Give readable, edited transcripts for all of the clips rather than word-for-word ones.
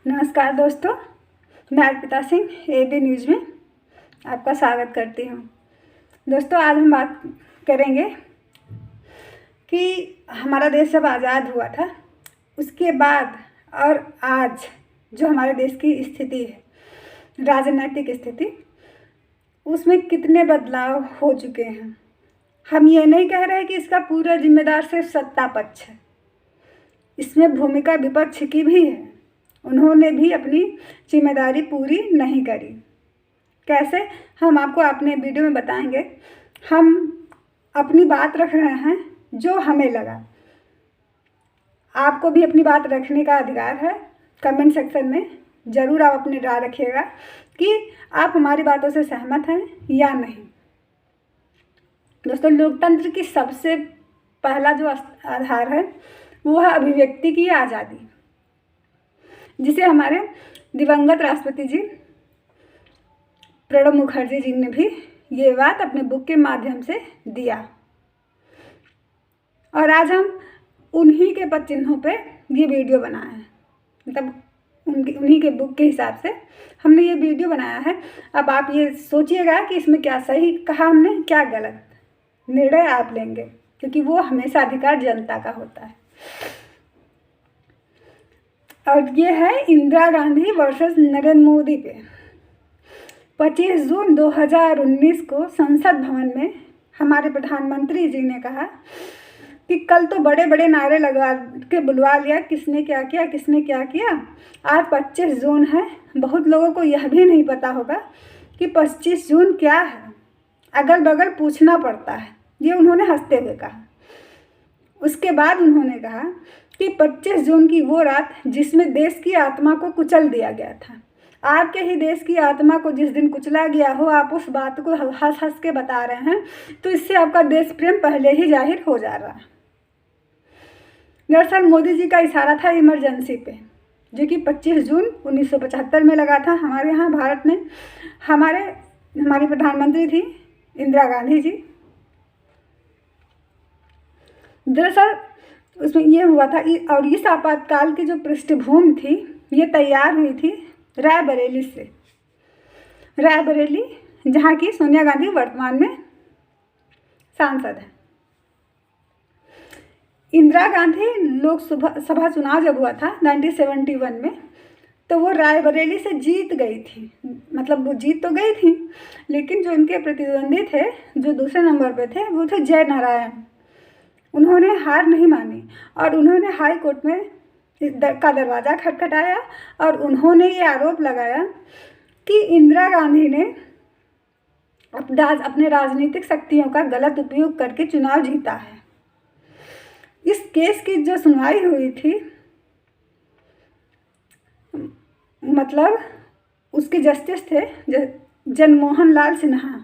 नमस्कार दोस्तों, मैं अर्पिता सिंह एबी न्यूज़ में आपका स्वागत करती हूँ। दोस्तों, आज हम बात करेंगे कि हमारा देश जब आज़ाद हुआ था उसके बाद और आज जो हमारे देश की स्थिति है, राजनीतिक स्थिति, उसमें कितने बदलाव हो चुके हैं। हम ये नहीं कह रहे कि इसका पूरा जिम्मेदार सिर्फ सत्ता पक्ष है, इसमें भूमिका विपक्ष की भी है। उन्होंने भी अपनी जिम्मेदारी पूरी नहीं करी। कैसे, हम आपको अपने वीडियो में बताएंगे। हम अपनी बात रख रहे हैं जो हमें लगा। आपको भी अपनी बात रखने का अधिकार है। कमेंट सेक्शन में ज़रूर आप अपनी राय रखिएगा कि आप हमारी बातों से सहमत हैं या नहीं। दोस्तों, लोकतंत्र की सबसे पहला जो आधार है वो है अभिव्यक्ति की आज़ादी, जिसे हमारे दिवंगत राष्ट्रपति जी प्रणब मुखर्जी जी ने भी ये बात अपने बुक के माध्यम से दिया। और आज हम उन्हीं के पद चिन्हों पे ये वीडियो बनाए हैं, मतलब उन्हीं के बुक के हिसाब से हमने ये वीडियो बनाया है। अब आप ये सोचिएगा कि इसमें क्या सही कहा हमने, क्या गलत। निर्णय आप लेंगे, क्योंकि वो हमेशा अधिकार जनता का होता है। और ये है इंदिरा गांधी वर्सेस नरेंद्र मोदी पे। 25 जून 2019 को संसद भवन में हमारे प्रधानमंत्री जी ने कहा कि कल तो बड़े बड़े नारे लगा के बुलवा लिया, किसने क्या किया, किसने क्या किया। आज 25 जून है। बहुत लोगों को यह भी नहीं पता होगा कि 25 जून क्या है। अगल बगल पूछना पड़ता है। ये उन्होंने हंसते हुए कहा। उसके बाद उन्होंने कहा कि 25 जून की वो रात जिसमें देश की आत्मा को कुचल दिया गया था। आपके ही देश की आत्मा को जिस दिन कुचला गया हो, आप उस बात को हंस हंस के बता रहे हैं, तो इससे आपका देश प्रेम पहले ही जाहिर हो जा रहा है। दरअसल मोदी जी का इशारा था इमरजेंसी पे, जो कि 25 जून 1975 में लगा था हमारे यहाँ भारत में। हमारी प्रधानमंत्री थी इंदिरा गांधी जी। दरअसल उसमें ये हुआ था, और इस आपातकाल की जो पृष्ठभूमि थी ये तैयार हुई थी रायबरेली से। रायबरेली, जहाँ की सोनिया गांधी वर्तमान में सांसद है। इंदिरा गांधी लोकसभा चुनाव जब हुआ था 1971 में, तो वो रायबरेली से जीत गई थी। मतलब वो जीत तो गई थी, लेकिन जो इनके प्रतिद्वंदी थे, जो दूसरे नंबर पे थे, वो थे जय नारायण। उन्होंने हार नहीं मानी और उन्होंने हाई कोर्ट में का दरवाज़ा खटखटाया और उन्होंने ये आरोप लगाया कि इंदिरा गांधी ने अपने राजनीतिक शक्तियों का गलत उपयोग करके चुनाव जीता है। इस केस की जो सुनवाई हुई थी, मतलब उसके जस्टिस थे जनमोहन लाल सिन्हा,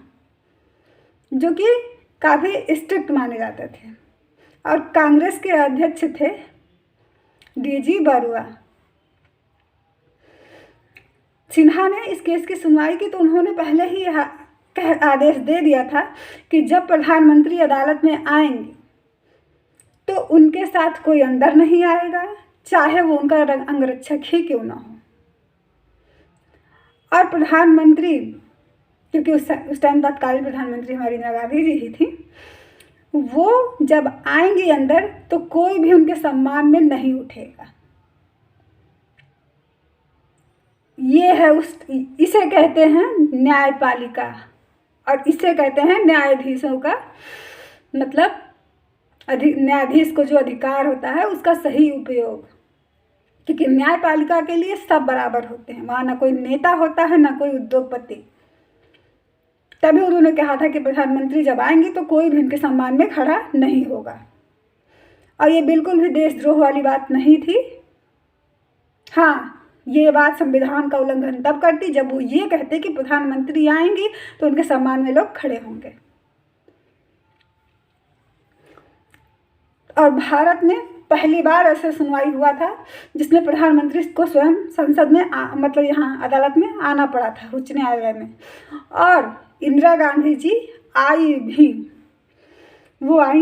जो कि काफ़ी स्ट्रिक्ट माने जाते थे, और कांग्रेस के अध्यक्ष थे डीजी बरुआ। सिन्हा ने इस केस की सुनवाई की तो उन्होंने पहले ही आदेश दे दिया था कि जब प्रधानमंत्री अदालत में आएंगे तो उनके साथ कोई अंदर नहीं आएगा, चाहे वो उनका अंगरक्षक ही क्यों ना हो। और प्रधानमंत्री, क्योंकि उस टाइम तत्कालीन प्रधानमंत्री हमारी इंदिरा गांधी जी ही थी, वो जब आएंगे अंदर तो कोई भी उनके सम्मान में नहीं उठेगा। ये है इसे कहते हैं न्यायपालिका, और इसे कहते हैं न्यायाधीशों का, मतलब न्यायाधीश को जो अधिकार होता है उसका सही उपयोग। क्योंकि न्यायपालिका के लिए सब बराबर होते हैं, वहाँ ना कोई नेता होता है ना कोई उद्योगपति। तभी उन्होंने कहा था कि प्रधानमंत्री जब आएंगे तो कोई भी उनके सम्मान में खड़ा नहीं होगा। और ये बिल्कुल भी देशद्रोह वाली बात नहीं थी। हाँ, ये बात संविधान का उल्लंघन तब करती जब वो ये कहते कि प्रधानमंत्री आएंगी तो उनके सम्मान में लोग खड़े होंगे। और भारत में पहली बार ऐसे सुनवाई हुआ था जिसमें प्रधानमंत्री को स्वयं संसद में मतलब यहाँ अदालत में आना पड़ा था, उच्च न्यायालय में। और इंदिरा गांधी जी आई भी, वो आई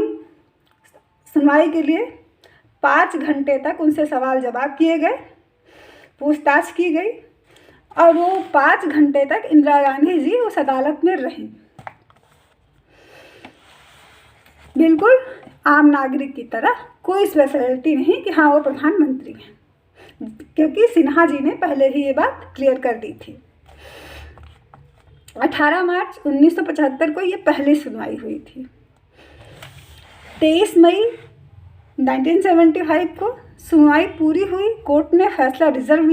सुनवाई के लिए। 5 घंटे तक उनसे सवाल जवाब किए गए। पूछताछ की गई और वो 5 घंटे तक इंदिरा गांधी जी उस अदालत में रहीं, बिल्कुल आम नागरिक की तरह, कोई स्पेशलिटी नहीं कि हाँ वो प्रधानमंत्री हैं, क्योंकि सिन्हा जी ने पहले ही ये बात क्लियर कर दी थी। 18 मार्च 1975 को ये पहली सुनवाई हुई थी। 23 मई 1975 को सुनवाई पूरी हुई, कोर्ट ने फैसला रिजर्व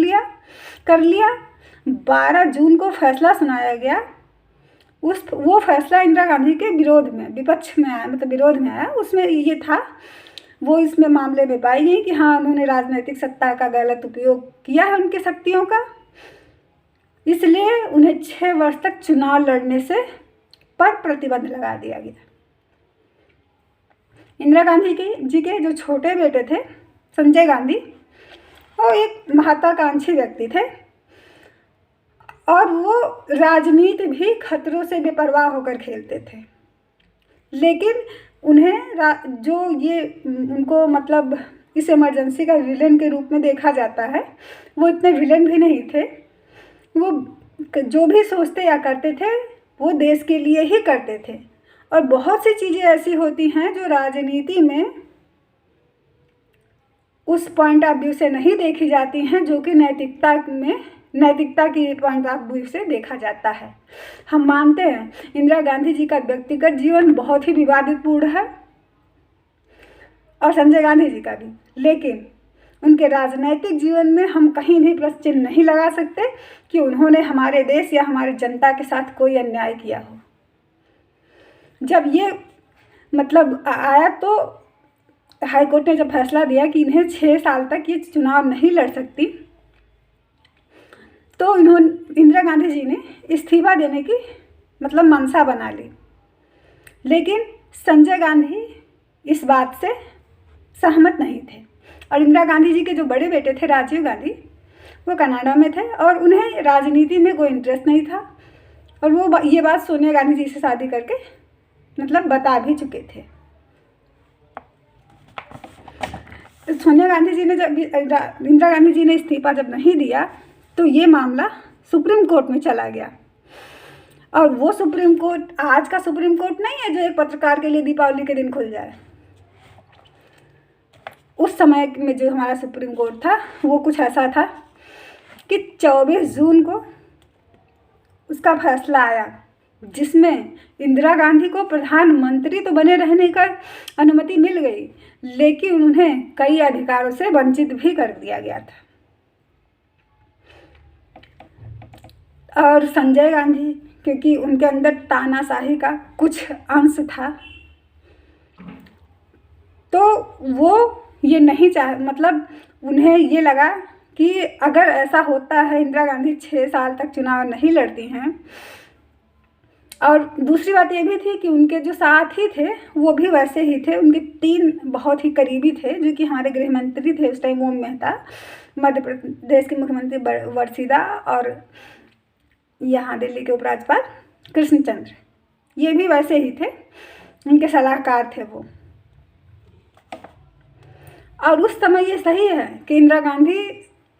कर लिया। 12 जून को फैसला सुनाया गया। वो फैसला इंदिरा गांधी के विरोध में, विपक्ष में आया, मतलब विरोध में आया। उसमें ये था, वो इसमें मामले में पाई गई कि हाँ उन्होंने राजनीतिक सत्ता का गलत उपयोग किया है उनकी शक्तियों का, इसलिए उन्हें 6 वर्ष तक चुनाव लड़ने से पर प्रतिबंध लगा दिया गया। इंदिरा गांधी जी के जो छोटे बेटे थे संजय गांधी, वो एक महत्वाकांक्षी व्यक्ति थे और वो राजनीति भी खतरों से बेपरवाह होकर खेलते थे। लेकिन उन्हें जो ये उनको मतलब इस इमरजेंसी का विलेन के रूप में देखा जाता है, वो इतने विलेन भी नहीं थे। वो जो भी सोचते या करते थे वो देश के लिए ही करते थे। और बहुत सी चीज़ें ऐसी होती हैं जो राजनीति में उस पॉइंट ऑफ व्यू से नहीं देखी जाती हैं, जो कि नैतिकता की पॉइंट ऑफ व्यू से देखा जाता है। हम मानते हैं इंदिरा गांधी जी का व्यक्तिगत जीवन बहुत ही विवादितपूर्ण है और संजय गांधी जी का भी, लेकिन उनके राजनैतिक जीवन में हम कहीं भी प्रश्न चिन्ह नहीं लगा सकते कि उन्होंने हमारे देश या हमारी जनता के साथ कोई अन्याय किया हो। जब ये मतलब आया तो हाईकोर्ट ने जब फैसला दिया कि इन्हें 6 साल तक ये चुनाव नहीं लड़ सकती, तो इंदिरा गांधी जी ने इस्तीफा देने की मतलब मंशा बना ली। लेकिन संजय गांधी इस बात से सहमत नहीं थे और इंदिरा गांधी जी के जो बड़े बेटे थे राजीव गांधी, वो कनाडा में थे और उन्हें राजनीति में कोई इंटरेस्ट नहीं था और वो ये बात सोनिया गांधी जी से शादी करके मतलब बता भी चुके थे। सोनिया गांधी जी ने जब इंदिरा गांधी जी ने इस्तीफा जब नहीं दिया तो ये मामला सुप्रीम कोर्ट में चला गया। और वो सुप्रीम कोर्ट आज का सुप्रीम कोर्ट नहीं है जो एक पत्रकार के लिए दीपावली के दिन खुल जाए। उस समय में जो हमारा सुप्रीम कोर्ट था वो कुछ ऐसा था कि 24 जून को उसका फैसला आया, जिसमें इंदिरा गांधी को प्रधानमंत्री तो बने रहने का अनुमति मिल गई, लेकिन उन्हें कई अधिकारों से वंचित भी कर दिया गया था। और संजय गांधी, क्योंकि उनके अंदर तानाशाही का कुछ अंश था, तो वो ये नहीं मतलब उन्हें ये लगा कि अगर ऐसा होता है, इंदिरा गांधी 6 साल तक चुनाव नहीं लड़ती हैं। और दूसरी बात ये भी थी कि उनके जो साथी थे वो भी वैसे ही थे। उनके 3 बहुत ही करीबी थे, जो कि हमारे गृह मंत्री थे उस टाइम, ओम मेहता, मध्य प्रदेश के मुख्यमंत्री वर्षीदा, और यहाँ दिल्ली के उपराज्यपाल कृष्णचंद्र, ये भी वैसे ही थे, उनके सलाहकार थे वो। और उस समय ये सही है कि इंदिरा गांधी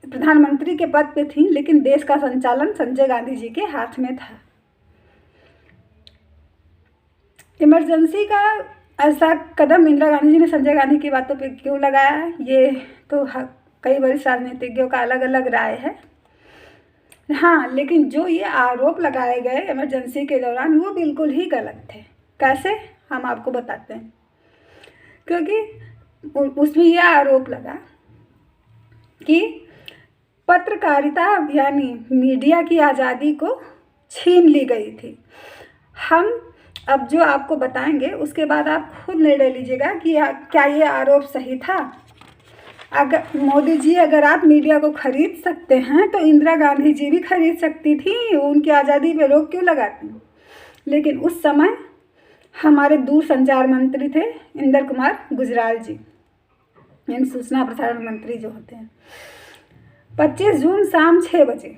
प्रधानमंत्री के पद पे थी, लेकिन देश का संचालन संजय गांधी जी के हाथ में था। इमरजेंसी का ऐसा कदम इंदिरा गांधी जी ने संजय गांधी की बातों पे क्यों लगाया है, ये तो कई वरिष्ठ राजनीतिज्ञों का अलग अलग राय है। हाँ, लेकिन जो ये आरोप लगाए गए इमरजेंसी के दौरान वो बिल्कुल ही गलत थे। कैसे, हम आपको बताते हैं। क्योंकि उसमें यह आरोप लगा कि पत्रकारिता यानी मीडिया की आज़ादी को छीन ली गई थी। हम अब जो आपको बताएंगे उसके बाद आप खुद निर्णय लीजिएगा कि क्या ये आरोप सही था। अगर मोदी जी, अगर आप मीडिया को खरीद सकते हैं तो इंदिरा गांधी जी भी खरीद सकती थी, उनकी आज़ादी पे रोक क्यों लगाती। लेकिन उस समय हमारे दूरसंचार मंत्री थे इंदर कुमार गुजराल जी, यानी सूचना प्रसारण मंत्री जो होते हैं। 25 जून शाम 6 बजे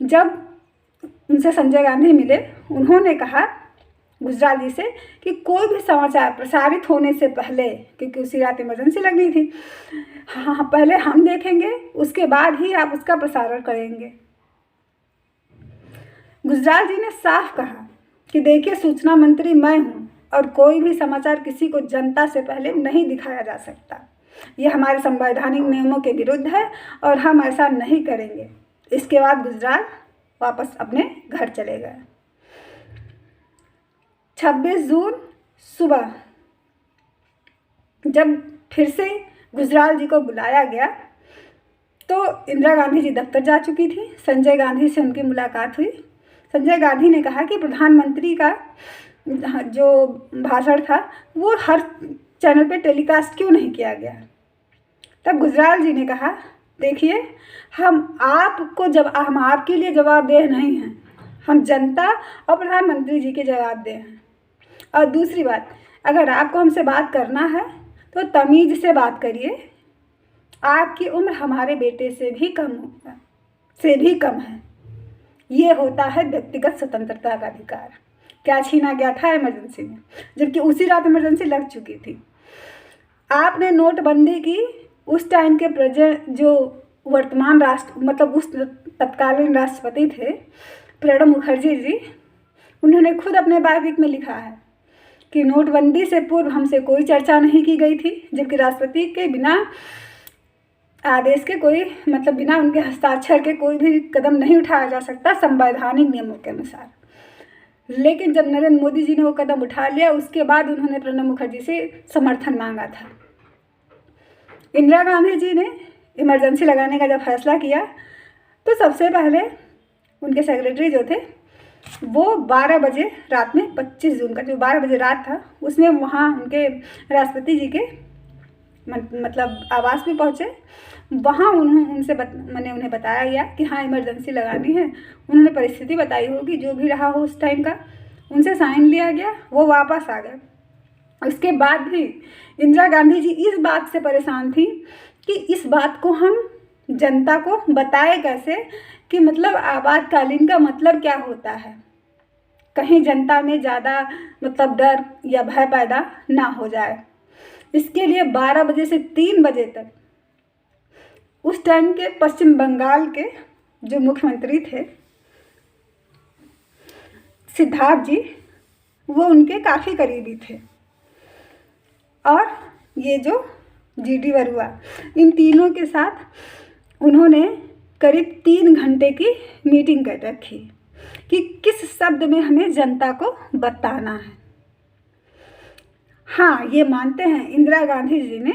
जब उनसे संजय गांधी मिले, उन्होंने कहा गुजराल जी से कि कोई भी समाचार प्रसारित होने से पहले, क्योंकि उसी रात इमरजेंसी लगनी थी, हाँ पहले हम देखेंगे, उसके बाद ही आप उसका प्रसारण करेंगे। गुजराल जी ने साफ कहा कि देखिए, सूचना मंत्री मैं हूँ और कोई भी समाचार किसी को जनता से पहले नहीं दिखाया जा सकता। यह हमारे संवैधानिक नियमों के विरुद्ध है और हम ऐसा नहीं करेंगे। इसके बाद गुजराल वापस अपने घर चले गए। 26 जून सुबह जब फिर से गुजराल जी को बुलाया गया तो इंदिरा गांधी जी दफ्तर जा चुकी थी। संजय गांधी से उनकी मुलाकात हुई। संजय गांधी ने कहा कि प्रधानमंत्री का जो भाषण था वो हर चैनल पे टेलीकास्ट क्यों नहीं किया गया। तब गुजराल जी ने कहा, देखिए, हम आपके लिए जवाबदेह नहीं हैं, हम जनता और प्रधानमंत्री जी के जवाबदेह हैं। और दूसरी बात, अगर आपको हमसे बात करना है तो तमीज़ से बात करिए। आपकी उम्र हमारे बेटे से भी कम है। ये होता है व्यक्तिगत स्वतंत्रता का अधिकार। क्या छीना गया था इमरजेंसी में, जबकि उसी रात इमरजेंसी लग चुकी थी। आपने नोटबंदी की, उस टाइम के जो वर्तमान उस तत्कालीन राष्ट्रपति थे प्रणब मुखर्जी जी, उन्होंने खुद अपने बायोपिक में लिखा है कि नोटबंदी से पूर्व हमसे कोई चर्चा नहीं की गई थी, जबकि राष्ट्रपति के बिना आदेश के बिना उनके हस्ताक्षर के कोई भी कदम नहीं उठाया जा सकता संवैधानिक नियमों के अनुसार। लेकिन जब नरेंद्र मोदी जी ने वो कदम उठा लिया, उसके बाद उन्होंने प्रणब मुखर्जी से समर्थन मांगा था। इंदिरा गांधी जी ने इमरजेंसी लगाने का जब फैसला किया तो सबसे पहले उनके सेक्रेटरी जो थे वो 12 बजे रात में 25 जून का जो 12 बजे रात था उसमें वहाँ उनके राष्ट्रपति जी के आवास में पहुँचे। वहाँ मैंने उन्हें बताया गया कि हाँ इमरजेंसी लगानी है। उन्होंने परिस्थिति बताई होगी जो भी रहा हो उस टाइम का, उनसे साइन लिया गया, वो वापस आ गए। उसके बाद भी इंदिरा गांधी जी इस बात से परेशान थी कि इस बात को हम जनता को बताए कैसे कि आपातकालीन का मतलब क्या होता है, कहीं जनता में ज़्यादा डर या भय पैदा ना हो जाए। इसके लिए 12 बजे से 3 बजे तक उस टाइम के पश्चिम बंगाल के जो मुख्यमंत्री थे सिद्धार्थ जी, वो उनके काफ़ी करीबी थे। और ये जो जीडी बरुआ, इन तीनों के साथ उन्होंने करीब 3 घंटे की मीटिंग कर रखी कि किस शब्द में हमें जनता को बताना है। हाँ, ये मानते हैं इंदिरा गांधी जी ने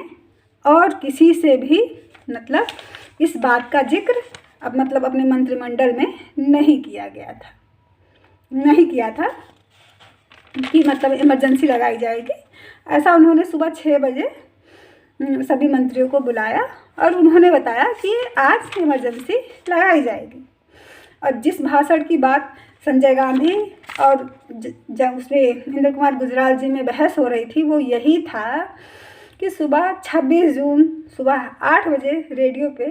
और किसी से भी इस बात का जिक्र अपने मंत्रिमंडल में नहीं किया था कि इमरजेंसी लगाई जाएगी। ऐसा उन्होंने सुबह 6 बजे सभी मंत्रियों को बुलाया और उन्होंने बताया कि आज इमरजेंसी लगाई जाएगी। और जिस भाषण की बात संजय गांधी और जब उसमें इंद्र कुमार गुजराल जी में बहस हो रही थी वो यही था कि सुबह 26 जून सुबह 8 बजे रेडियो पे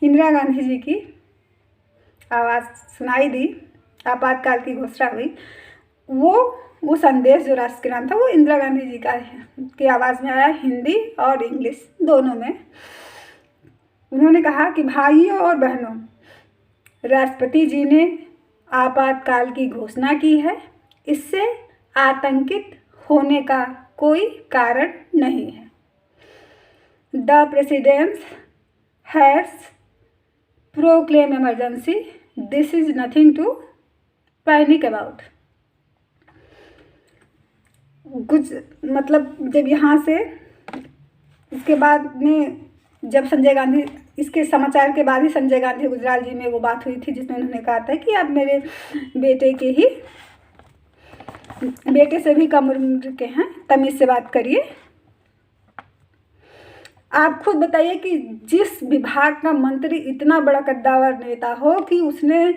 इंदिरा गांधी जी की आवाज़ सुनाई दी, आपातकाल की घोषणा हुई। वो संदेश जो राष्ट्र के नाम था वो इंदिरा गांधी जी की आवाज़ में आया, हिंदी और इंग्लिश दोनों में। उन्होंने कहा कि भाइयों और बहनों, राष्ट्रपति जी ने आपातकाल की घोषणा की है, इससे आतंकित होने का कोई कारण नहीं है। The president has proclaim emergency, this is nothing to panic about. जब यहाँ से इसके बाद में जब संजय गांधी, इसके समाचार के बाद ही संजय गांधी गुजराल जी में वो बात हुई थी जिसमें उन्होंने कहा था कि आप मेरे बेटे से भी कम उम्र के हैं, तमीज़ से बात करिए। आप खुद बताइए कि जिस विभाग का मंत्री इतना बड़ा कद्दावर नेता हो कि उसने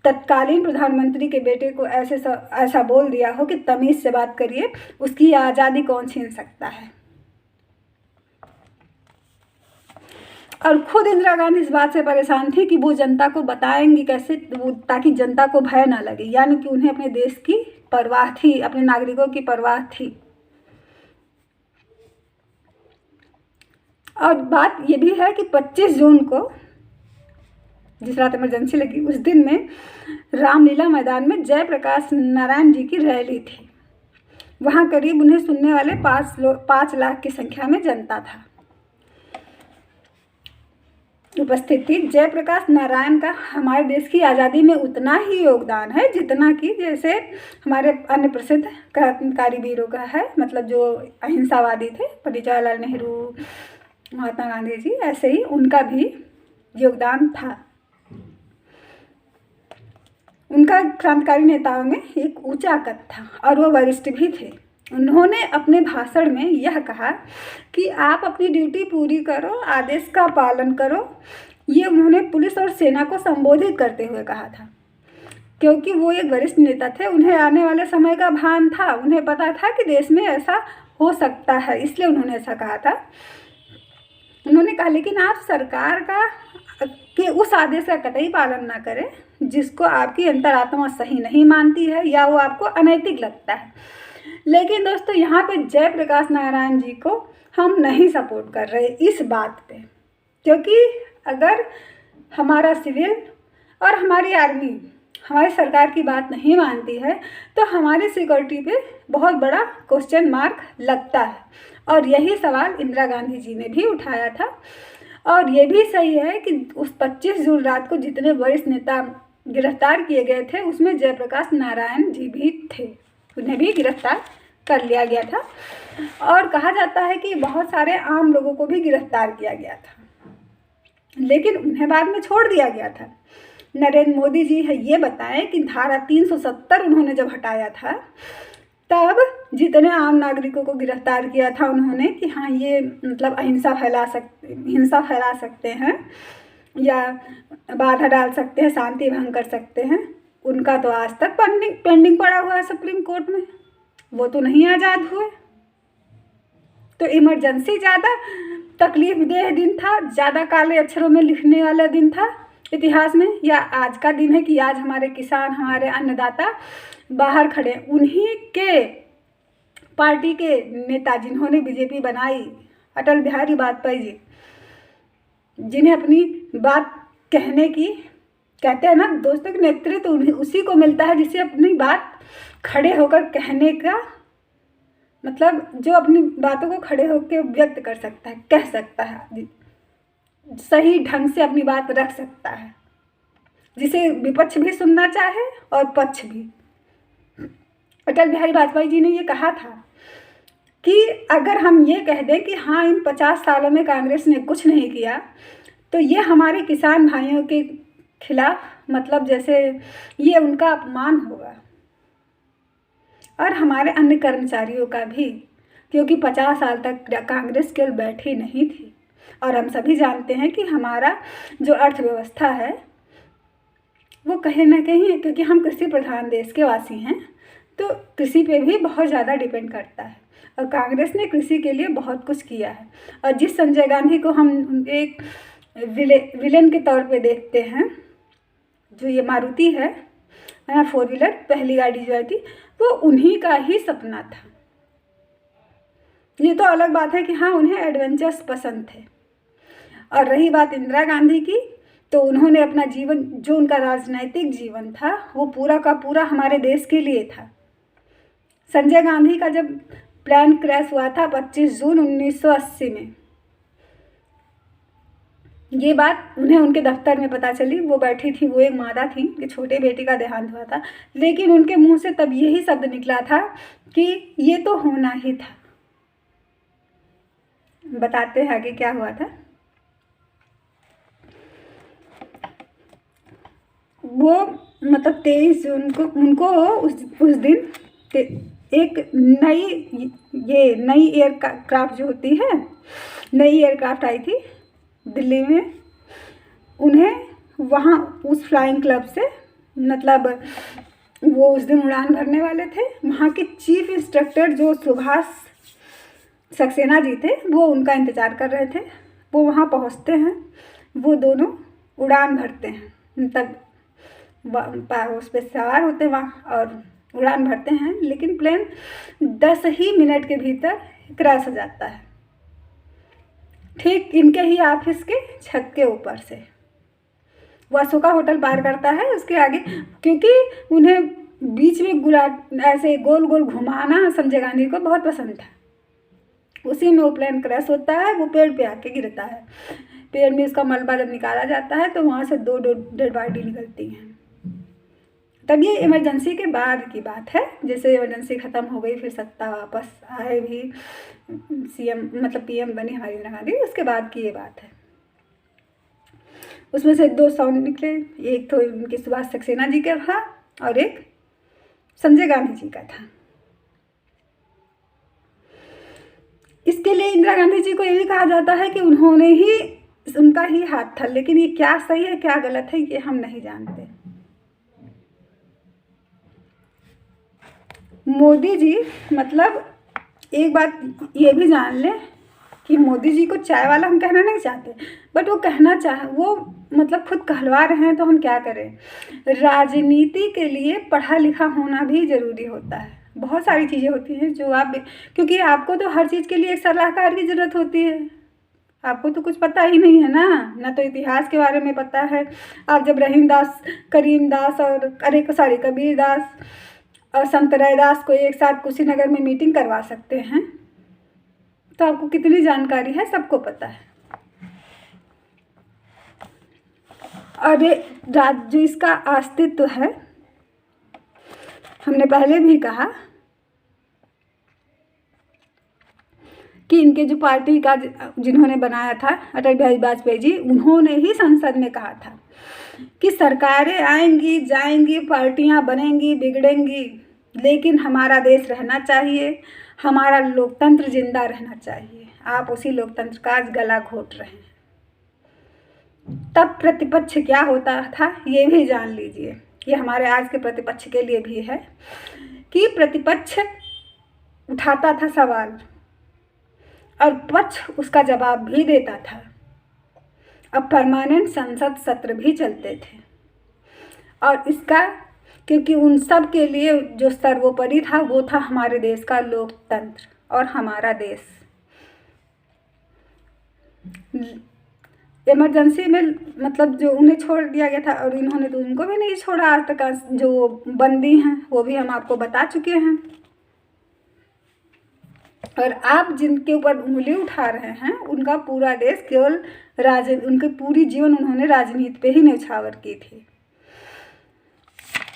तत्कालीन प्रधानमंत्री के बेटे को ऐसा बोल दिया हो कि तमीज़ से बात करिए, उसकी आज़ादी कौन छीन सकता है। और खुद इंदिरा गांधी इस बात से परेशान थी कि वो जनता को बताएंगी कैसे, वो ताकि जनता को भय ना लगे, यानी कि उन्हें अपने देश की परवाह थी, अपने नागरिकों की परवाह थी। और बात ये भी है कि 25 जून को जिस रात इमरजेंसी लगी, उस दिन में रामलीला मैदान में जयप्रकाश नारायण जी की रैली थी। वहाँ करीब उन्हें सुनने वाले 5 लाख की संख्या में जनता था उपस्थित थी। जयप्रकाश नारायण का हमारे देश की आज़ादी में उतना ही योगदान है जितना कि जैसे हमारे अन्य प्रसिद्ध क्रांतिकारी वीरों का है, मतलब जो अहिंसावादी थे, पंडित जवाहरलाल नेहरू, महात्मा गांधी जी, ऐसे ही उनका भी योगदान था। उनका क्रांतिकारी नेताओं में एक ऊंचा कद था और वो वरिष्ठ भी थे। उन्होंने अपने भाषण में यह कहा कि आप अपनी ड्यूटी पूरी करो, आदेश का पालन करो। ये उन्होंने पुलिस और सेना को संबोधित करते हुए कहा था, क्योंकि वो एक वरिष्ठ नेता थे, उन्हें आने वाले समय का भान था, उन्हें पता था कि देश में ऐसा हो सकता है, इसलिए उन्होंने ऐसा कहा था। उन्होंने कहा लेकिन आप सरकार के उस आदेश का कतई पालन ना करें जिसको आपकी अंतरात्मा सही नहीं मानती है या वो आपको अनैतिक लगता है। लेकिन दोस्तों यहाँ पे जयप्रकाश नारायण जी को हम नहीं सपोर्ट कर रहे इस बात पे, क्योंकि अगर हमारा सिविल और हमारी आर्मी हमारी सरकार की बात नहीं मानती है तो हमारी सिक्योरिटी पे बहुत बड़ा क्वेश्चन मार्क लगता है। और यही सवाल इंदिरा गांधी जी ने भी उठाया था। और ये भी सही है कि उस 25 जून रात को जितने वरिष्ठ नेता गिरफ्तार किए गए थे उसमें जयप्रकाश नारायण जी भी थे, उन्हें भी गिरफ्तार कर लिया गया था। और कहा जाता है कि बहुत सारे आम लोगों को भी गिरफ्तार किया गया था, लेकिन उन्हें बाद में छोड़ दिया गया था। नरेंद्र मोदी जी है ये बताएं कि धारा 370 उन्होंने जब हटाया था तब जितने आम नागरिकों को गिरफ्तार किया था उन्होंने कि हाँ ये मतलब हिंसा फैला सकते हैं या बाधा डाल सकते हैं, शांति भंग कर सकते हैं, उनका तो आज तक पेंडिंग पड़ा हुआ है सुप्रीम कोर्ट में, वो तो नहीं आज़ाद हुए। तो इमरजेंसी ज़्यादा तकलीफ देह दिन था, ज़्यादा काले अक्षरों में लिखने वाला दिन था इतिहास में, या आज का दिन है कि आज हमारे किसान, हमारे अन्नदाता बाहर खड़े, उन्हीं के पार्टी के नेता जिन्होंने बीजेपी बनाई, अटल बिहारी वाजपेयी जी, जिन्हें अपनी बात कहने की, कहते हैं ना दोस्तों कि नेतृत्व उसी को मिलता है जिसे अपनी बात खड़े होकर कहने का, मतलब जो अपनी बातों को खड़े होकर व्यक्त कर सकता है, कह सकता है, सही ढंग से अपनी बात रख सकता है, जिसे विपक्ष भी सुनना चाहे और पक्ष भी। अटल बिहारी वाजपेयी जी ने ये कहा था कि अगर हम ये कह दें कि हाँ इन 50 सालों में कांग्रेस ने कुछ नहीं किया तो ये हमारे किसान भाइयों के खिलाफ, मतलब जैसे ये उनका अपमान होगा, और हमारे अन्य कर्मचारियों का भी, क्योंकि 50 साल तक कांग्रेस केवल बैठी नहीं थी। और हम सभी जानते हैं कि हमारा जो अर्थव्यवस्था है वो कहीं ना कहीं, क्योंकि हम कृषि प्रधान देश के वासी हैं, तो कृषि पे भी बहुत ज़्यादा डिपेंड करता है। और कांग्रेस ने कृषि के लिए बहुत कुछ किया है। और जिस संजय गांधी को हम एक विलेन के तौर पे देखते हैं, जो ये मारुति है ना, 4 व्हीलर पहली गाड़ी जो आई थी, वो उन्हीं का ही सपना था। ये तो अलग बात है कि हाँ उन्हें एडवेंचर्स पसंद थे। और रही बात इंदिरा गांधी की, तो उन्होंने अपना जीवन, जो उनका राजनैतिक जीवन था, वो पूरा का पूरा हमारे देश के लिए था। संजय गांधी का जब प्लेन क्रैश हुआ था 25 जून 1980 में, ये बात उन्हें उनके दफ्तर में पता चली। वो बैठी थी, वो एक मादा थी, उनके छोटे बेटे का देहांत हुआ था, लेकिन उनके मुंह से तब यही शब्द निकला था कि ये तो होना ही था। बताते हैं आगे क्या हुआ था। वो मतलब 23 जून को उनको उस दिन एक नई एयरक्राफ्ट जो होती है, नई एयरक्राफ्ट आई थी दिल्ली में। उन्हें वहाँ उस फ्लाइंग क्लब से, मतलब वो उस दिन उड़ान भरने वाले थे, वहाँ के चीफ इंस्ट्रक्टर जो सुभाष सक्सेना जी थे, वो उनका इंतज़ार कर रहे थे वो वहाँ पहुँचते हैं, वो दोनों उड़ान भरते हैं, तब उस पर सवार होते हैं वहाँ और उड़ान भरते हैं, लेकिन प्लेन 10 ही मिनट के भीतर क्रैश हो जाता है, ठीक इनके ही ऑफिस के छत के ऊपर से। वो अशोका होटल पार करता है, उसके आगे, क्योंकि उन्हें बीच में ऐसे गोल गोल घुमाना संजय गांधी को बहुत पसंद था। उसी में वो प्लेन क्रैश होता है, वो पेड़ पे आके गिरता है। पेड़ में इसका मलबा जब निकाला जाता है तो वहाँ से दो डेड बॉडी निकलती हैं। तब ये इमरजेंसी के बाद की बात है, जैसे इमरजेंसी ख़त्म हो गई, फिर सत्ता वापस आए भी, सीएम मतलब पीएम बनी हमारी इंदिरा गांधी, उसके बाद की ये बात है। उसमें से 2 साउंड निकले, एक तो उनके सुभाष सक्सेना जी का था और एक संजय गांधी जी का था। इसके लिए इंदिरा गांधी जी को ये भी कहा जाता है कि उन्होंने ही, उनका ही हाथ था, लेकिन ये क्या सही है क्या गलत है ये हम नहीं जानते। मोदी जी, मतलब एक बात ये भी जान लें कि मोदी जी को चाय वाला हम कहना नहीं चाहते, बट वो कहना वो मतलब खुद कहलवा रहे हैं, तो हम क्या करें। राजनीति के लिए पढ़ा लिखा होना भी ज़रूरी होता है। बहुत सारी चीज़ें होती हैं जो क्योंकि आपको तो हर चीज़ के लिए एक सलाहकार की ज़रूरत होती है। आपको तो कुछ पता ही नहीं है ना तो इतिहास के बारे में पता है। आप जब रहीमदास, करीमदास और कबीर दास और संत रैदास को एक साथ कुशीनगर में मीटिंग करवा सकते हैं, तो आपको कितनी जानकारी है सबको पता है। और जो इसका अस्तित्व है, हमने पहले भी कहा कि इनके जो पार्टी का जिन्होंने बनाया था अटल बिहारी वाजपेयी जी, उन्होंने ही संसद में कहा था कि सरकारें आएंगी जाएंगी, पार्टियां बनेंगी बिगड़ेंगी, लेकिन हमारा देश रहना चाहिए, हमारा लोकतंत्र जिंदा रहना चाहिए। आप उसी लोकतंत्र का आज गला घोट रहे हैं। तब प्रतिपक्ष क्या होता था ये भी जान लीजिए। ये हमारे आज के प्रतिपक्ष के लिए भी है कि प्रतिपक्ष उठाता था सवाल और पक्ष उसका जवाब भी देता था। अब परमानेंट संसद सत्र भी चलते थे, और इसका क्योंकि उन सब के लिए जो सर्वोपरि था वो था हमारे देश का लोकतंत्र और हमारा देश। इमरजेंसी में मतलब जो उन्हें छोड़ दिया गया था, और इन्होंने तो उनको भी नहीं छोड़ा आज तक। जो बंदी हैं वो भी हम आपको बता चुके हैं, और आप जिनके ऊपर उंगली उठा रहे हैं उनका पूरा देश केवल उनके पूरी जीवन उन्होंने राजनीति पे ही न्यौछावर की थी।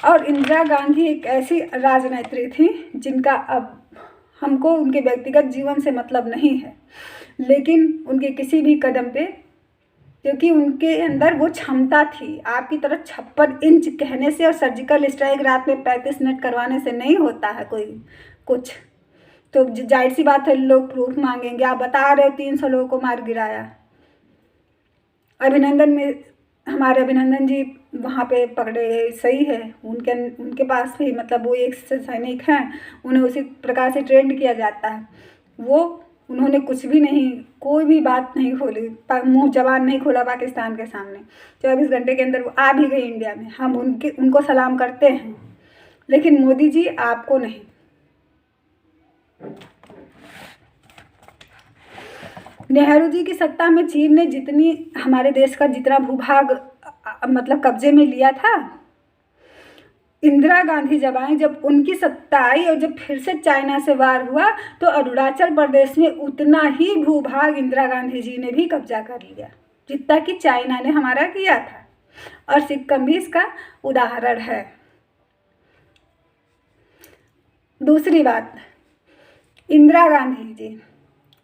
और इंदिरा गांधी एक ऐसी राजनेत्री थी जिनका अब हमको उनके व्यक्तिगत जीवन से मतलब नहीं है, लेकिन उनके किसी भी कदम पे, क्योंकि उनके अंदर वो क्षमता थी। आपकी तरह 56 इंच कहने से और सर्जिकल स्ट्राइक रात में 35 मिनट करवाने से नहीं होता है कोई कुछ। तो जाहिर सी बात है लोग प्रूफ मांगेंगे। आप बता रहे हो 300 लोगों को मार गिराया। अभिनंदन में हमारे अभिनंदन जी वहाँ पे पकड़े गए, सही है, उनके पास भी मतलब वो एक सैनिक हैं, उन्हें उसी प्रकार से ट्रेंड किया जाता है। वो उन्होंने कुछ भी नहीं, कोई भी बात नहीं खोली, मुंह जबान नहीं खोला पाकिस्तान के सामने। 24 घंटे के अंदर वो आ भी गई इंडिया में। हम उनको सलाम करते हैं, लेकिन मोदी जी आपको नहीं। नेहरू जी की सत्ता में चीन ने जितनी हमारे देश का जितना भूभाग मतलब कब्जे में लिया था, इंदिरा गांधी जब आई, जब उनकी सत्ता आई और जब फिर से चाइना से वार हुआ, तो अरुणाचल प्रदेश में उतना ही भूभाग इंदिरा गांधी जी ने भी कब्जा कर लिया जितना कि चाइना ने हमारा किया था। और सिक्किम भी इसका उदाहरण है। दूसरी बात, इंदिरा गांधी जी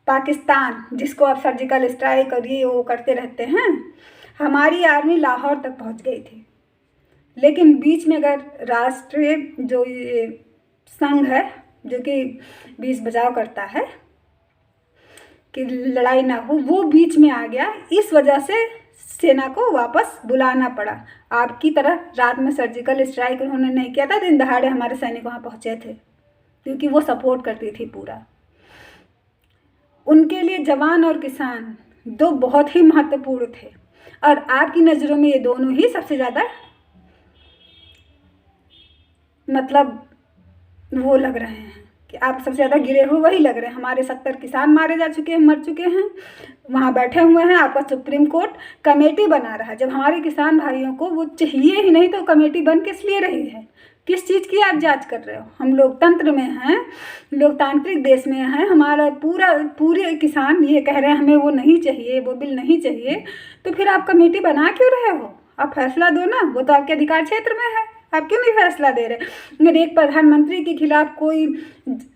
पाकिस्तान, जिसको आप सर्जिकल स्ट्राइक और ये वो करते रहते हैं, हमारी आर्मी लाहौर तक पहुंच गई थी। लेकिन बीच में अगर राष्ट्रीय जो ये संघ है जो कि बीच बचाव करता है कि लड़ाई ना हो, वो बीच में आ गया। इस वजह से सेना को वापस बुलाना पड़ा। आपकी तरह रात में सर्जिकल स्ट्राइक उन्होंने नहीं किया था, दिन दहाड़े हमारे सैनिक वहाँ पहुँचे थे, क्योंकि वो सपोर्ट करती थी पूरा। उनके लिए जवान और किसान दो बहुत ही महत्वपूर्ण थे, और आपकी नज़रों में ये दोनों ही सबसे ज़्यादा मतलब वो लग रहे हैं कि आप सबसे ज़्यादा गिरे हुए वही लग रहे हैं। हमारे 70 किसान मारे जा चुके हैं, मर चुके हैं, वहाँ बैठे हुए हैं। आपका सुप्रीम कोर्ट कमेटी बना रहा है, जब हमारे किसान भाइयों को वो चाहिए ही नहीं तो कमेटी बन किस लिए रही है? किस चीज़ की आप जांच कर रहे हो? हम लोकतंत्र में हैं, लोकतांत्रिक देश में हैं, हमारा पूरे किसान ये कह रहे हैं हमें वो नहीं चाहिए, वो बिल नहीं चाहिए, तो फिर आप कमेटी बना क्यों रहे हो? आप फैसला दो ना, वो तो आपके अधिकार क्षेत्र में है, आप क्यों नहीं फैसला दे रहे? अगर एक प्रधानमंत्री के खिलाफ कोई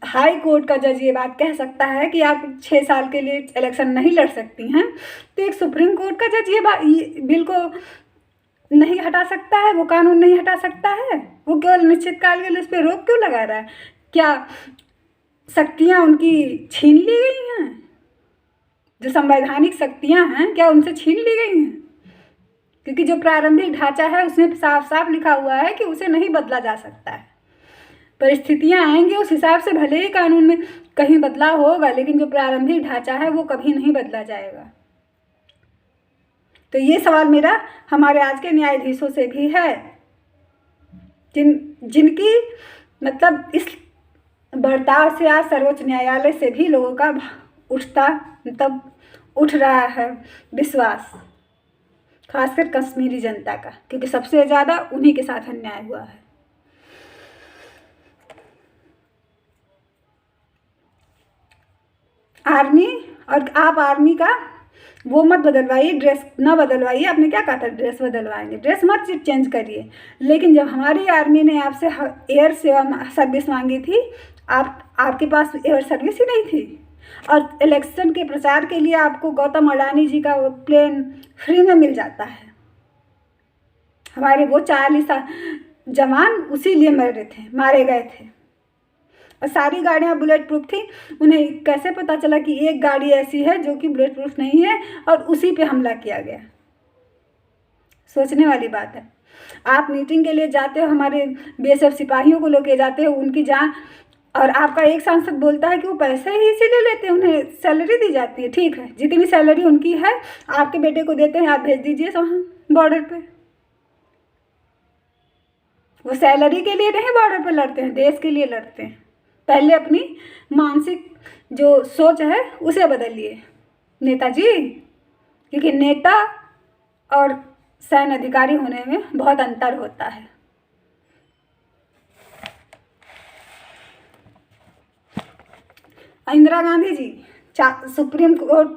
हाई कोर्ट का जज ये बात कह सकता है कि आप 6 साल के लिए इलेक्शन नहीं लड़ सकती हैं, तो एक सुप्रीम कोर्ट का जज ये बिल को नहीं हटा सकता है, वो कानून नहीं हटा सकता है? वो केवल निश्चित काल के लिए उस पर रोक क्यों लगा रहा है? क्या शक्तियाँ उनकी छीन ली गई हैं? जो संवैधानिक शक्तियाँ हैं क्या उनसे छीन ली गई हैं? क्योंकि जो प्रारंभिक ढांचा है उसमें साफ साफ लिखा हुआ है कि उसे नहीं बदला जा सकता है। परिस्थितियां आएंगी उस हिसाब से भले ही कानून में कहीं बदलाव होगा, लेकिन जो प्रारंभिक ढांचा है वो कभी नहीं बदला जाएगा। तो ये सवाल मेरा हमारे आज के न्यायाधीशों से भी है, जिनकी मतलब इस बर्ताव से आज सर्वोच्च न्यायालय से भी लोगों का उठ रहा है विश्वास, खासकर कश्मीरी जनता का, क्योंकि सबसे ज़्यादा उन्हीं के साथ अन्याय हुआ है। आर्मी, और आप आर्मी का वो मत बदलवाइए, ड्रेस ना बदलवाइए। आपने क्या कहा था? ड्रेस बदलवाएंगे, ड्रेस मत चेंज करिए। लेकिन जब हमारी आर्मी ने आपसे एयर सेवा सर्विस मांगी थी, आपके पास एयर सर्विस ही नहीं थी, और इलेक्शन के प्रचार के लिए आपको गौतम अडानी जी का प्लेन फ्री में मिल जाता है। हमारे वो 40 जवान उसी लिए मारे गए थे, और सारी गाड़ियाँ बुलेट प्रूफ थी। उन्हें कैसे पता चला कि एक गाड़ी ऐसी है जो कि बुलेट प्रूफ नहीं है, और उसी पे हमला किया गया? सोचने वाली बात है। आप मीटिंग के लिए जाते हो, हमारे बीएसएफ सिपाहियों को लेके जाते हो, उनकी जान, और आपका एक सांसद बोलता है कि वो पैसे ही इसीलिए लेते हैं, उन्हें सैलरी दी जाती है। ठीक है, जितनी सैलरी उनकी है आपके बेटे को देते हैं, आप भेज दीजिए वहाँ बॉर्डर पे। वो सैलरी के लिए नहीं बॉर्डर पे लड़ते हैं, देश के लिए लड़ते हैं। पहले अपनी मानसिक जो सोच है उसे बदलिए नेताजी, क्योंकि नेता और सैन्य अधिकारी होने में बहुत अंतर होता है। इंदिरा गांधी जी सुप्रीम कोर्ट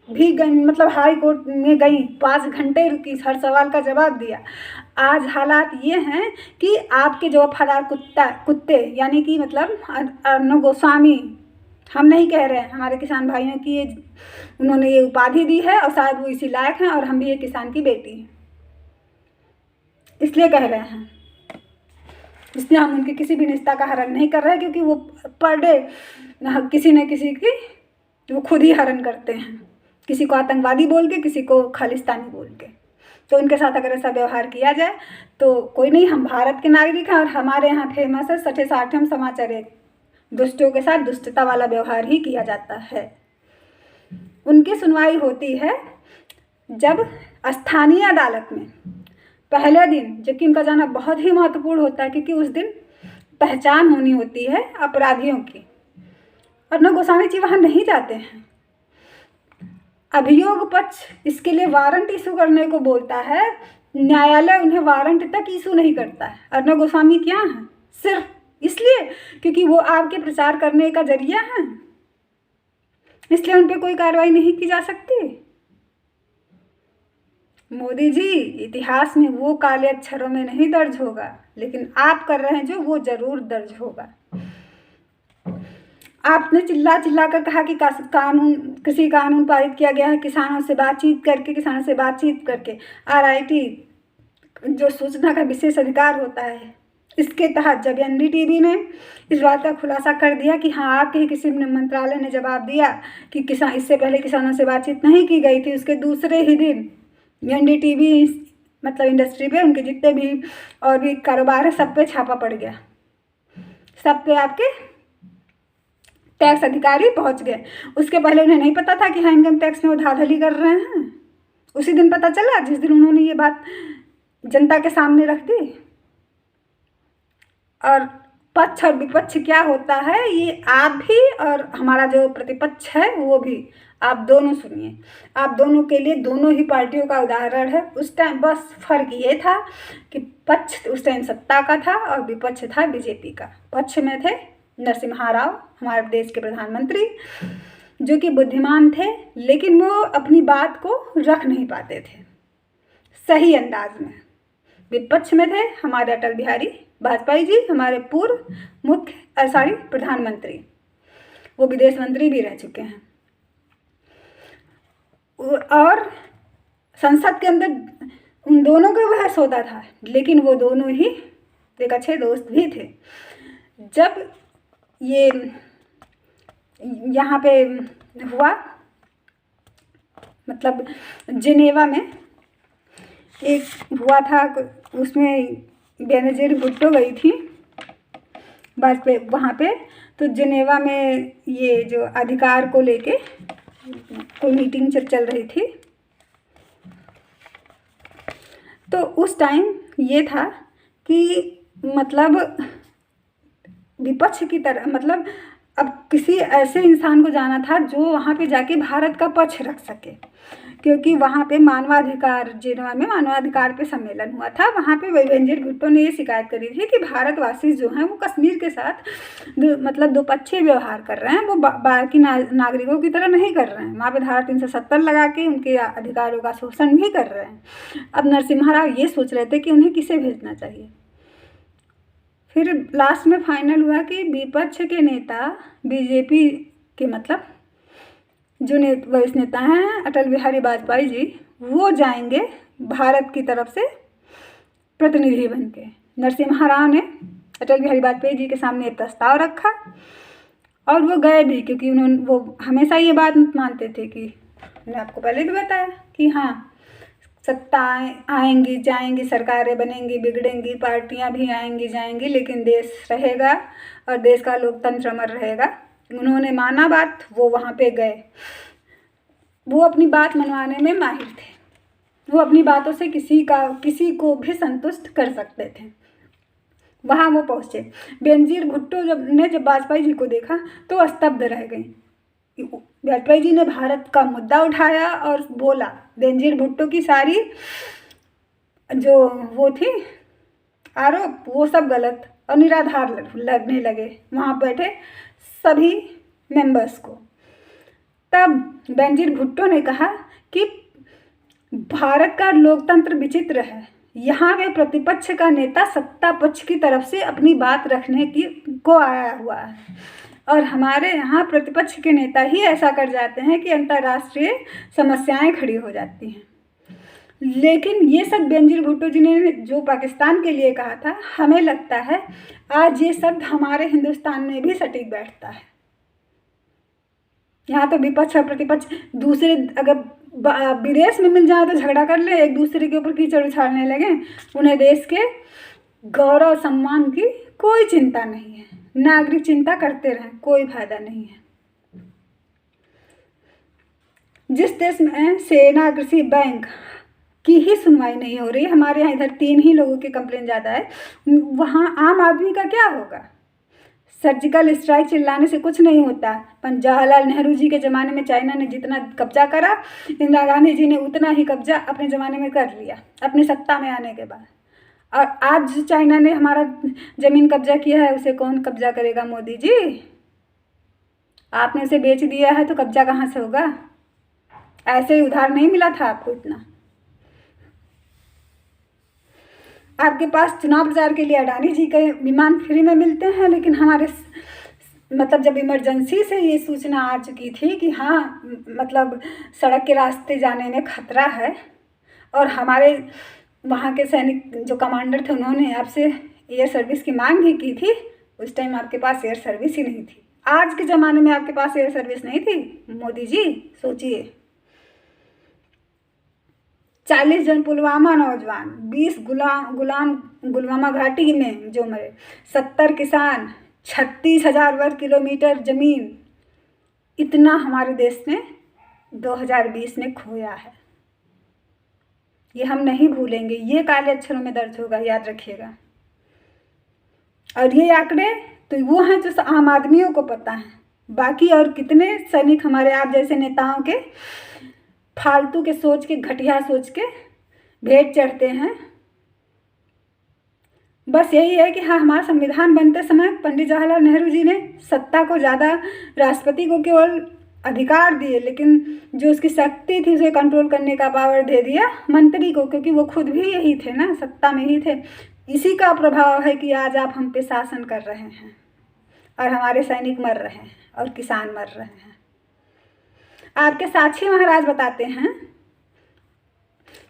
भी गई, मतलब हाई कोर्ट में गई, 5 घंटे रुकी, हर सवाल का जवाब दिया। आज हालात ये हैं कि आपके जो वफादार कुत्ते यानी कि मतलब अर्णब गोस्वामी, हम नहीं कह रहे हैं, हमारे किसान भाइयों की उन्होंने ये उपाधि दी है, और शायद वो इसी लायक हैं, और हम भी एक किसान की बेटी हैं, इसलिए कह रहे हैं। इसलिए हम उनके किसी भी निष्ठा का हरण नहीं कर रहे हैं, क्योंकि वो पर डे किसी न किसी की वो खुद ही हरण करते हैं, किसी को आतंकवादी बोल के, किसी को खालिस्तानी बोल के। तो उनके साथ अगर ऐसा व्यवहार किया जाए तो कोई नहीं, हम भारत के नागरिक हैं, और हमारे यहाँ फेमस है 60 समाचार एक, दुष्टों के साथ दुष्टता वाला व्यवहार ही किया जाता है। उनकी सुनवाई होती है जब स्थानीय अदालत में पहले दिन, जबकि उनका जाना बहुत ही महत्वपूर्ण होता है, क्योंकि उस दिन पहचान होनी होती है अपराधियों की, और न गोस्वामी जी वहाँ नहीं जाते हैं। अभियोग पक्ष इसके लिए वारंट इशू करने को बोलता है, न्यायालय उन्हें वारंट तक इशू नहीं करता है। अर्णब गोस्वामी क्या हैं? सिर्फ इसलिए क्योंकि वो आपके प्रचार करने का जरिया है, इसलिए उन पर कोई कार्रवाई नहीं की जा सकती। मोदी जी, इतिहास में वो काले अक्षरों में नहीं दर्ज होगा, लेकिन आप कर रहे हैं जो, वो जरूर दर्ज होगा। आपने चिल्ला कर कहा कि किसी कानून पारित किया गया है किसानों से बातचीत करके। RIT जो सूचना का विशेष अधिकार होता है, इसके तहत जब NDTV ने इस बात का खुलासा कर दिया कि हाँ, आपके ही किसी मंत्रालय ने जवाब दिया कि इससे पहले किसानों से बातचीत नहीं की गई थी, उसके दूसरे ही दिन NDTV मतलब इंडस्ट्री पे, उनके जितने भी और भी कारोबार है सब पे छापा पड़ गया, सब पे आपके टैक्स अधिकारी पहुंच गए। उसके पहले उन्हें नहीं पता था कि हाँ इनकम टैक्स में वो धांधली कर रहे हैं। उसी दिन पता चला जिस दिन उन्होंने ये बात जनता के सामने रख दी। और पक्ष और विपक्ष क्या होता है ये आप भी और हमारा जो प्रतिपक्ष है वो भी, आप दोनों सुनिए। आप दोनों के लिए दोनों ही पार्टियों का उदाहरण है। उस टाइम बस फर्क ये था कि पक्ष उस टाइम सत्ता का था और विपक्ष था बीजेपी का। पक्ष में थे नरसिम्हा राव, हमारे देश के प्रधानमंत्री, जो कि बुद्धिमान थे, लेकिन वो अपनी बात को रख नहीं पाते थे सही अंदाज में। विपक्ष में थे हमारे अटल बिहारी वाजपेयी जी, हमारे पूर्व प्रधानमंत्री, वो विदेश मंत्री भी रह चुके हैं। और संसद के अंदर उन दोनों का बहस होता था, लेकिन वो दोनों ही एक अच्छे दोस्त भी थे। जब ये यहाँ पे हुआ, मतलब जिनेवा में एक हुआ था, उसमें बेनजीर भुट्टो गई थी वाजपेयी वहाँ पे। तो जिनेवा में ये जो अधिकार को लेके कोई मीटिंग चल रही थी। तो उस टाइम ये था कि मतलब विपक्ष की तरह, मतलब अब किसी ऐसे इंसान को जाना था जो वहाँ पे जाके भारत का पक्ष रख सके, क्योंकि वहाँ पे मानवाधिकार, जिनेवा में मानवाधिकार पे सम्मेलन हुआ था। वहाँ पे बेनजीर भुट्टो ने ये शिकायत करी थी कि भारतवासी जो हैं वो कश्मीर के साथ मतलब दोपक्षीय व्यवहार कर रहे हैं, वो बाकी नागरिकों की तरह नहीं कर रहे हैं। वहाँ पे धारा 370 लगा के उनके अधिकारों का शोषण भी कर रहे हैं। अब नरसिम्हा राव ये सोच रहे थे कि उन्हें किसे भेजना चाहिए। फिर लास्ट में फाइनल हुआ कि विपक्ष के नेता बीजेपी के, मतलब जो वरिष्ठ नेता हैं अटल बिहारी वाजपेयी जी, वो जाएंगे भारत की तरफ से प्रतिनिधि बन के। नरसिम्हा राव ने अटल बिहारी वाजपेयी जी के सामने एक प्रस्ताव रखा और वो गए भी, क्योंकि वो हमेशा ये बात मानते थे कि मैंने आपको पहले भी बताया कि हाँ सत्ता आएंगी जाएंगी, सरकारें बनेंगी बिगड़ेंगी, पार्टियां भी आएंगी जाएंगी, लेकिन देश रहेगा और देश का लोकतंत्र अमर रहेगा। उन्होंने माना बात, वो वहाँ पे गए। वो अपनी बात मनवाने में माहिर थे, वो अपनी बातों से किसी को भी संतुष्ट कर सकते थे। वहाँ वो पहुँचे। बेनजीर भुट्टो जब वाजपेयी जी को देखा तो स्तब्ध रह गई। वाजपेयी जी ने भारत का मुद्दा उठाया और बोला। बेनजीर भुट्टो की सारी जो वो थी आरोप, वो सब गलत और निराधार लगने लगे वहाँ बैठे सभी मेंबर्स को। तब बेनजीर भुट्टो ने कहा कि भारत का लोकतंत्र विचित्र है, यहाँ पे प्रतिपक्ष का नेता सत्ता पक्ष की तरफ से अपनी बात रखने को आया हुआ है, और हमारे यहाँ प्रतिपक्ष के नेता ही ऐसा कर जाते हैं कि अंतर्राष्ट्रीय समस्याएं खड़ी हो जाती हैं। लेकिन ये सब बेनजीर भुट्टो जी ने जो पाकिस्तान के लिए कहा था, हमें लगता है आज ये शब्द हमारे हिंदुस्तान में भी सटीक बैठता है। यहाँ तो विपक्ष और प्रतिपक्ष दूसरे अगर विदेश में मिल जाए तो झगड़ा कर ले, एक दूसरे के ऊपर कीचड़ उछालने लगे। उन्हें देश के गौरव सम्मान की कोई चिंता नहीं है, नागरिक चिंता करते रहें, कोई फायदा नहीं है। जिस देश में सेना कृषि बैंक की ही सुनवाई नहीं हो रही, हमारे यहाँ इधर 3 ही लोगों की कंप्लेन ज़्यादा है, वहाँ आम आदमी का क्या होगा? सर्जिकल स्ट्राइक चिल्लाने से कुछ नहीं होता। पर जवाहरलाल नेहरू जी के ज़माने में चाइना ने जितना कब्जा करा, इंदिरा गांधी जी ने उतना ही कब्जा अपने ज़माने में कर लिया अपनी सत्ता में आने के बाद। और आज चाइना ने हमारा ज़मीन कब्जा किया है, उसे कौन कब्जा करेगा? मोदी जी, आपने उसे बेच दिया है तो कब्जा कहाँ से होगा? ऐसे ही उधार नहीं मिला था आपको इतना। आपके पास चुनाव प्रचार के लिए अडानी जी के विमान फ्री में मिलते हैं, लेकिन हमारे मतलब जब इमरजेंसी से ये सूचना आ चुकी थी कि हाँ मतलब सड़क के रास्ते जाने में खतरा है, और हमारे वहाँ के सैनिक जो कमांडर थे उन्होंने आपसे एयर सर्विस की मांग भी की थी, उस टाइम आपके पास एयर सर्विस ही नहीं थी। आज के ज़माने में आपके पास एयर सर्विस नहीं थी? मोदी जी सोचिए। 40 जन पुलवामा नौजवान, 20 गुलवामा घाटी में जो मरे, 70 किसान, 36,000 वर्ग किलोमीटर ज़मीन, इतना हमारे देश ने 2020 में खोया है। ये हम नहीं भूलेंगे, ये काले अक्षरों में दर्ज होगा, याद रखिएगा। और ये आंकड़े तो वो हैं जो आम आदमियों को पता है, बाकी और कितने सैनिक हमारे आप जैसे नेताओं के फालतू के सोच के, घटिया सोच के भेंट चढ़ते हैं। बस यही है कि हाँ, हमारा संविधान बनते समय पंडित जवाहरलाल नेहरू जी ने सत्ता को ज़्यादा राष्ट्रपति को केवल अधिकार दिए, लेकिन जो उसकी शक्ति थी उसे कंट्रोल करने का पावर दे दिया मंत्री को, क्योंकि वो खुद भी यही थे ना, सत्ता में ही थे। इसी का प्रभाव है कि आज आप हम पे शासन कर रहे हैं और हमारे सैनिक मर रहे हैं और किसान मर रहे हैं। आपके साक्षी महाराज बताते हैं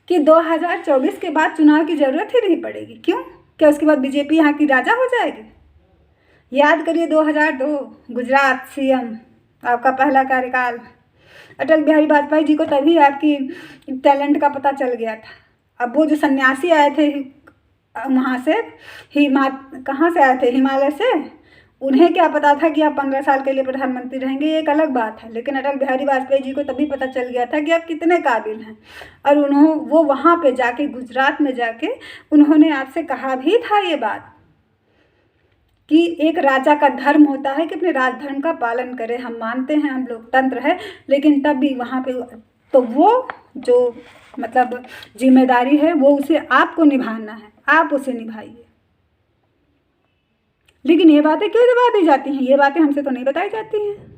कि 2024 के बाद चुनाव की जरूरत ही नहीं पड़ेगी। क्यों? क्या उसके बाद बीजेपी यहाँ की राजा हो जाएगी? याद करिए 2002 गुजरात सीएम, आपका पहला कार्यकाल। अटल बिहारी वाजपेयी जी को तभी आपकी टैलेंट का पता चल गया था। अब वो जो सन्यासी आए थे वहाँ से, कहाँ से आए थे, हिमालय से, उन्हें क्या पता था कि आप 15 साल के लिए प्रधानमंत्री रहेंगे, ये एक अलग बात है। लेकिन अटल बिहारी वाजपेयी जी को तभी पता चल गया था कि आप कितने काबिल हैं। और वो वहाँ पे जाके, गुजरात में जाके उन्होंने आपसे कहा भी था ये बात कि एक राजा का धर्म होता है कि अपने राजधर्म का पालन करे। हम मानते हैं हम लोकतंत्र है, लेकिन तब भी वहाँ पे तो वो जो मतलब जिम्मेदारी है वो उसे आपको निभाना है, आप उसे निभाइए। लेकिन ये बातें क्यों दबा दी जाती हैं? ये बातें हमसे तो नहीं बताई जाती हैं।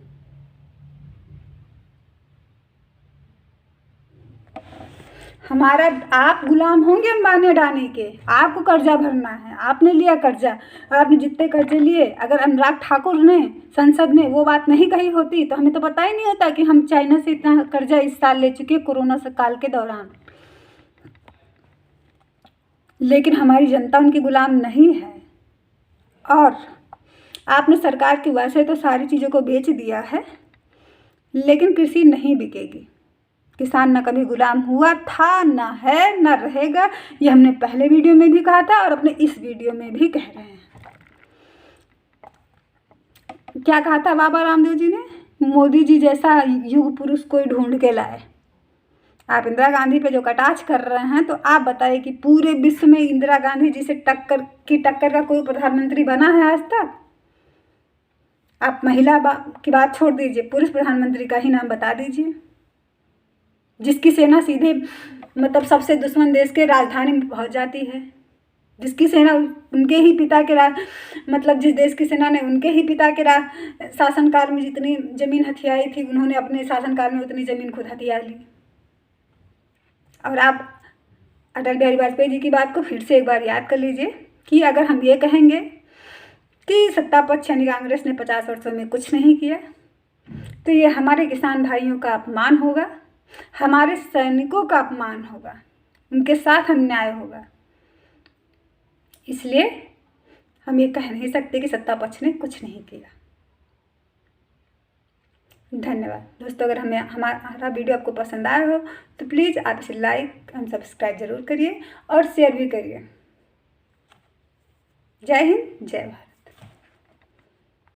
हमारा आप गुलाम होंगे अंबानी अडानी के, आपको कर्जा भरना है। आपने लिया कर्जा, आपने जितने कर्जे लिए, अगर अनुराग ठाकुर ने संसद में वो बात नहीं कही होती तो हमें तो पता ही नहीं होता कि हम चाइना से इतना कर्जा इस साल ले चुके कोरोना काल के दौरान। लेकिन हमारी जनता उनकी गुलाम नहीं है। और आपने सरकार की वजह से तो सारी चीज़ों को बेच दिया है, लेकिन कृषि नहीं बिकेगी। किसान ना कभी गुलाम हुआ था, ना है, ना रहेगा। ये हमने पहले वीडियो में भी कहा था और अपने इस वीडियो में भी कह रहे हैं। क्या कहा था बाबा रामदेव जी ने? मोदी जी जैसा युग पुरुष कोई ढूंढ के लाए। आप इंदिरा गांधी पे जो कटाक्ष कर रहे हैं, तो आप बताइए कि पूरे विश्व में इंदिरा गांधी जी से टक्कर का कोई प्रधानमंत्री बना है आज तक? आप महिला की बात छोड़ दीजिए, पुरुष प्रधानमंत्री का ही नाम बता दीजिए, जिसकी सेना सीधे मतलब सबसे दुश्मन देश के राजधानी में पहुंच जाती है, जिसकी सेना उनके ही पिता के मतलब जिस देश की सेना ने उनके ही पिता के शासनकाल में जितनी ज़मीन हथियाई थी, उन्होंने अपने शासनकाल में उतनी ज़मीन खुद हथिया ली। और आप अटल बिहारी वाजपेयी जी की बात को फिर से एक बार याद कर लीजिए कि अगर हम ये कहेंगे कि सत्ता पक्ष यानी कांग्रेस ने 50 वर्षों में कुछ नहीं किया, तो ये हमारे किसान भाइयों का अपमान होगा, हमारे सैनिकों का अपमान होगा, उनके साथ अन्याय होगा। इसलिए हम ये कह नहीं सकते कि सत्ता पक्ष ने कुछ नहीं किया। धन्यवाद दोस्तों। अगर हमारा वीडियो आपको पसंद आया हो तो प्लीज़ आप इसे लाइक एंड सब्सक्राइब जरूर करिए और शेयर भी करिए। जय हिंद, जय भारत।